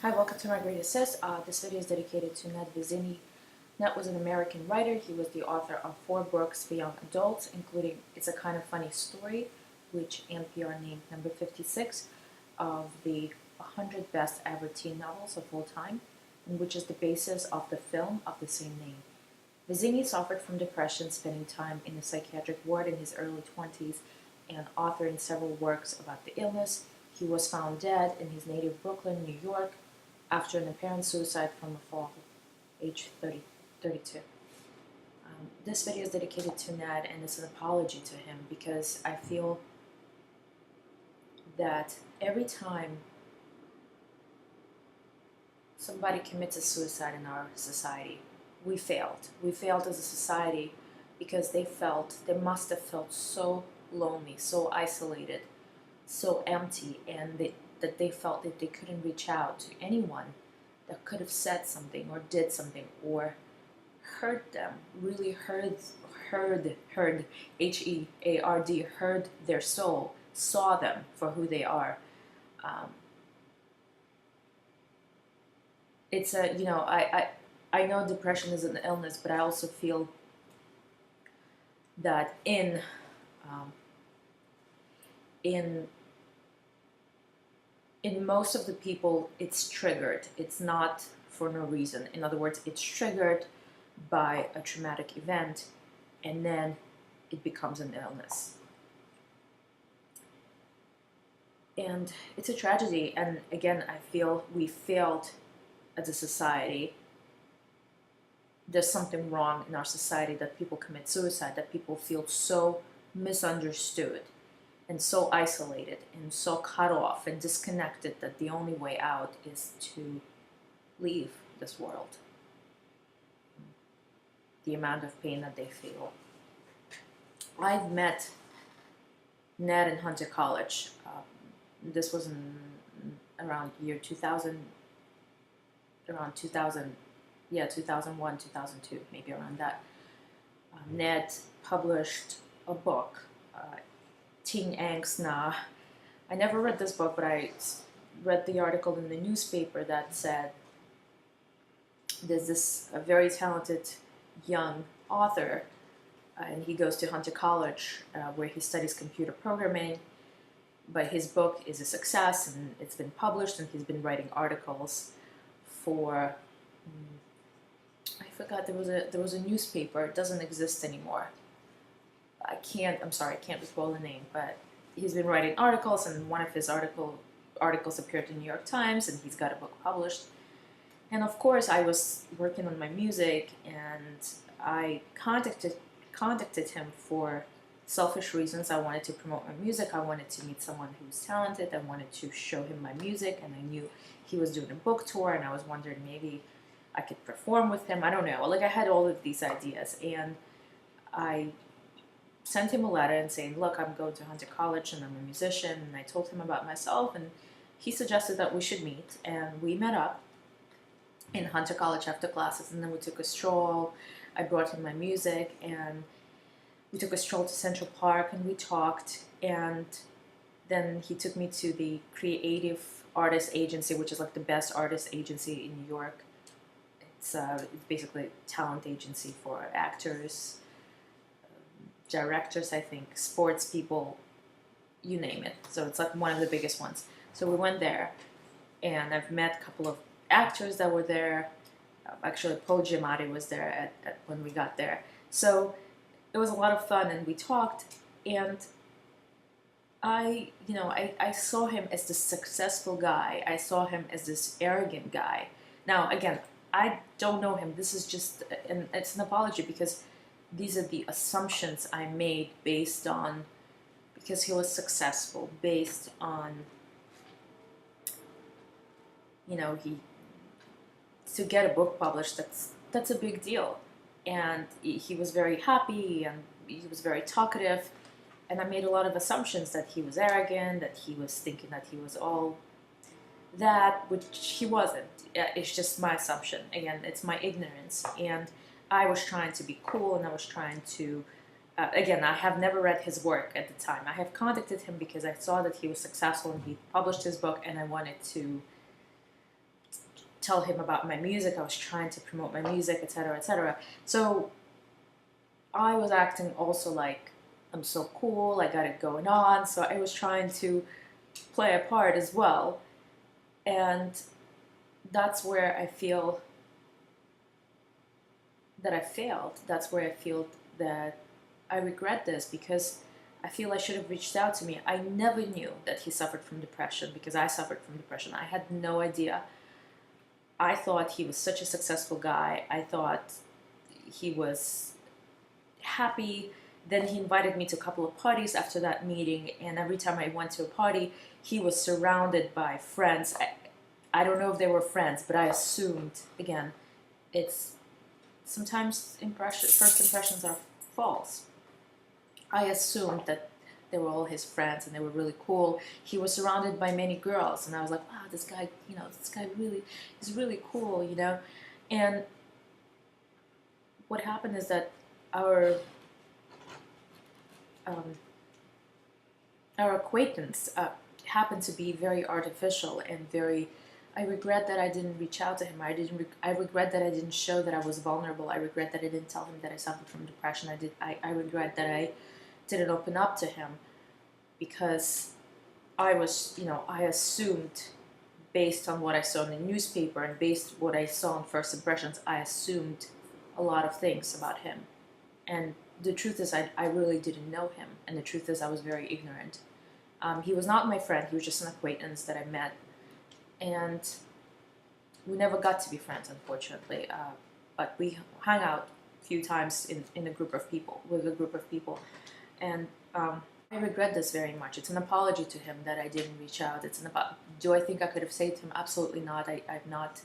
Hi, welcome to MargaritaSays. This video is dedicated to Ned Vizzini. Ned was an American writer. He was the author of 4 books for young adults, including It's a Kind of Funny Story, which NPR named number 56 of the 100 best ever teen novels of all time, and which is the basis of the film of the same name. Vizzini suffered from depression, spending time in a psychiatric ward in his early 20s, and authoring several works about the illness. He was found dead in his native Brooklyn, New York, after an apparent suicide from a fall, age 32. This video is dedicated to Ned, and it's an apology to him because I feel that every time somebody commits a suicide in our society, we failed. We failed as a society because they must have felt so lonely, so isolated, so empty, and that they felt that they couldn't reach out to anyone that could have said something or did something or heard them, really heard, H-E-A-R-D, heard their soul, saw them for who they are. It's a, I know depression is an illness, but I also feel that in most of the people, it's triggered. It's not for no reason. In other words, it's triggered by a traumatic event, and then it becomes an illness. And it's a tragedy, and again, I feel we failed as a society. There's something wrong in our society that people commit suicide, that people feel so misunderstood and so isolated and so cut off and disconnected that the only way out is to leave this world. The amount of pain that they feel. I've met Ned in Hunter College. This was in around year 2000, around 2000, yeah, 2001, 2002, maybe around that. Ned published a book, Teen Angst, Naaah. I never read this book, but I read the article in the newspaper that said there's this very talented young author, and he goes to Hunter College where he studies computer programming, but his book is a success and it's been published, and he's been writing articles for, I forgot, there was a newspaper. It doesn't exist anymore. I'm sorry, I can't recall the name, but he's been writing articles, and one of his articles appeared in the New York Times, and he's got a book published. And of course, I was working on my music, and I contacted him for selfish reasons. I wanted to promote my music. I wanted to meet someone who's talented. I wanted to show him my music, and I knew he was doing a book tour, and I was wondering maybe I could perform with him. I don't know. Like, I had all of these ideas, and I sent him a letter and saying, look, I'm going to Hunter College and I'm a musician, and I told him about myself, and he suggested that we should meet, and we met up in Hunter College after classes, and then we took a stroll. I brought him my music, and we took a stroll to Central Park, and we talked, and then he took me to the Creative Artist Agency, which is like the best artist agency in New York. It's basically a talent agency for actors, directors, I think, sports people, you name it. So it's like one of the biggest ones. So we went there, and I've met a couple of actors that were there. Actually, Paul Giamatti was there when we got there. So it was a lot of fun, and we talked, and I saw him as this successful guy. I saw him as this arrogant guy. Now, again, I don't know him. This is just, and it's an apology because these are the assumptions I made based on, because he was successful, based on, to get a book published, that's a big deal. And he was very happy, and he was very talkative, and I made a lot of assumptions that he was arrogant, that he was thinking that he was all that, which he wasn't. It's just my assumption. Again, it's my ignorance, and I was trying to be cool, and I was trying to, again, I have never read his work at the time. I have contacted him because I saw that he was successful and he published his book, and I wanted to tell him about my music. I was trying to promote my music, etc., etc. So I was acting also like I'm so cool, I got it going on. So I was trying to play a part as well. And that's where I feel that I failed. That's where I feel that I regret this, because I feel I should have reached out to me. I never knew that he suffered from depression, because I suffered from depression. I had no idea. I thought he was such a successful guy. I thought he was happy. Then he invited me to a couple of parties after that meeting, and every time I went to a party, he was surrounded by friends. I don't know if they were friends, but I assumed, again, it's sometimes first impressions are false. I assumed that they were all his friends and they were really cool. He was surrounded by many girls, and I was like, wow, this guy, this guy really is really cool, And what happened is that our acquaintance happened to be very artificial and very. I regret that I didn't reach out to him. I regret that I didn't show that I was vulnerable. I regret that I didn't tell him that I suffered from depression. I regret that I didn't open up to him, because I was, I assumed, based on what I saw in the newspaper and based on what I saw in first impressions, I assumed a lot of things about him. And the truth is, I really didn't know him. And the truth is, I was very ignorant. He was not my friend. He was just an acquaintance that I met. And we never got to be friends, unfortunately. But we hung out a few times in a group of people, with a group of people. And I regret this very much. It's an apology to him that I didn't reach out. Do I think I could have saved him? Absolutely not. I'm not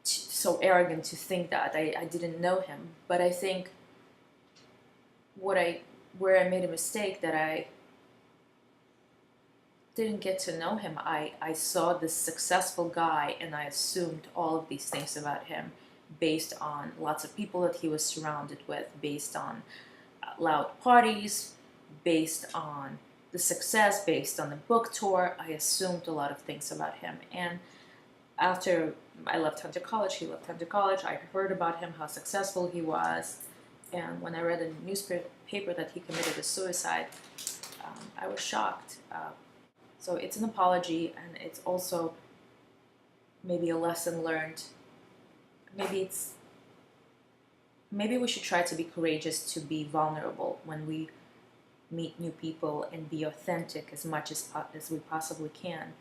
so arrogant to think that. I didn't know him. But I think where I made a mistake, that I didn't get to know him. I saw this successful guy, and I assumed all of these things about him based on lots of people that he was surrounded with, based on loud parties, based on the success, based on the book tour. I assumed a lot of things about him. And after I left Hunter College, he left Hunter College, I heard about him, how successful he was. And when I read in the newspaper that he committed a suicide, I was shocked. So it's an apology, and it's also maybe a lesson learned. Maybe we should try to be courageous, to be vulnerable when we meet new people, and be authentic as much as we possibly can.